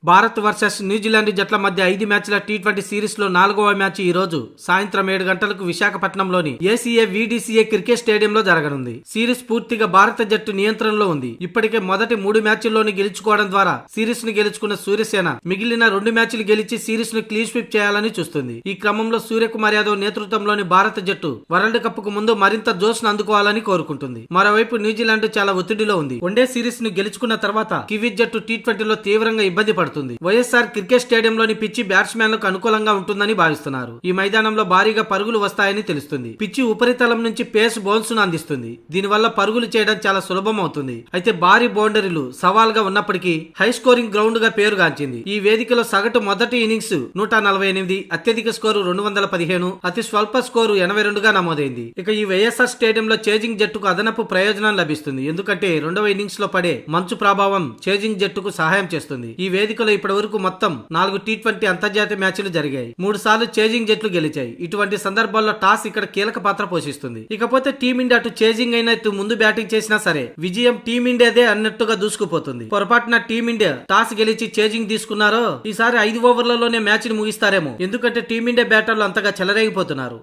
Bharat versus New Zealand జట్ల మధ్య 5 మ్యాచ్ల టీ20 సిరీస్ లో 4వ మ్యాచ్ ఈ రోజు సాయంత్రం 7 గంటలకు విశాఖపట్నంలోని ఏసీఏ వీడీసీఏ క్రికెట్ స్టేడియంలో జరగనుంది. సిరీస్ పూర్తిగా భారత జట్టు నియంత్రణలో ఉంది. ఇప్పటికే మొదటి 3 మ్యాచ్ల్లోని గెలుచుకోవడం ద్వారా సిరీస్ ను గెలుచుకున్న సూర్యసేన మిగిలిన 2 మ్యాచ్లు గెలిచి సిరీస్ ను క్లీన్ స్వీప్ చేయాలని చూస్తుంది. ఈ క్రమంలో సూర్యకుమార్ యాదవ్ నేతృత్వంలోని భారత జట్టు వరల్డ్ కప్ కు ముందు మరింత జోష్ను అందుకోవాలని కోరుకుంటుంది. మరోవైపు న్యూజిలాండ్ చాలా ఒత్తిడిలో ఉంది. వన్డే సిరీస్ ను గెలుచుకున్న తర్వాత కివీస్ జట్టు టీ20లో తీవ్రంగా ఇబ్బంది పడుతుంది. వైఎస్ఆర్ క్రికెట్ స్టేడియంలోని పిచ్చి బ్యాట్స్మెన్లకు అనుకూలంగా ఉంటుందని భావిస్తున్నారు. ఈ మైదానంలో భారీగా పరుగులు వస్తాయని తెలుస్తుంది. పిచ్చి ఉపరితలం నుంచి పేస్ బౌన్స్ ను అందిస్తుంది. దీనివల్ల పరుగులు చేయడం చాలా సులభం అవుతుంది. అయితే భారీ బౌండరీలు సవాల్గా ఉన్నప్పటికీ హై స్కోరింగ్ గ్రౌండ్ గా పేరుగాంచింది. ఈ వేదికలో సగటు మొదటి ఇన్నింగ్స్ 148, అత్యధిక స్కోరు 215, అతి స్వల్ప స్కోరు 82గా నమోదైంది. ఇక ఈ వైఎస్ఆర్ స్టేడియంలో చేజింగ్ జట్టుకు అదనపు ప్రయోజనం లభిస్తుంది. ఎందుకంటే 2వ ఇన్నింగ్స్ లో పడే మంచు ప్రభావం చేజింగ్ జట్టుకు సహాయం చేస్తుంది. ఈ వేదికలో ఇప్పటి వరకు మొత్తం 4 టీ20 అంతర్జాతీయ మ్యాచ్లు జరిగాయి. 3 సార్లు చేజింగ్ జట్లు గెలిచాయి. ఇటువంటి సందర్భాల్లో టాస్ ఇక్కడ కీలక పాత్ర పోషిస్తుంది. ఇకపోతే టీమిండియా అటు చేజింగ్ అయినా ఇటు ముందు బ్యాటింగ్ చేసినా సరే విజయం టీమిండియాదే అన్నట్టుగా దూసుకుపోతుంది. పొరపాటున టీమిండియా టాస్ గెలిచి చేజింగ్ తీసుకున్నారో ఈసారి 5 ఓవర్లలోనే మ్యాచ్ ని ముగిస్తారేమో. ఎందుకంటే టీమిండియా బ్యాటర్లు అంతగా చెలరేగిపోతున్నారు.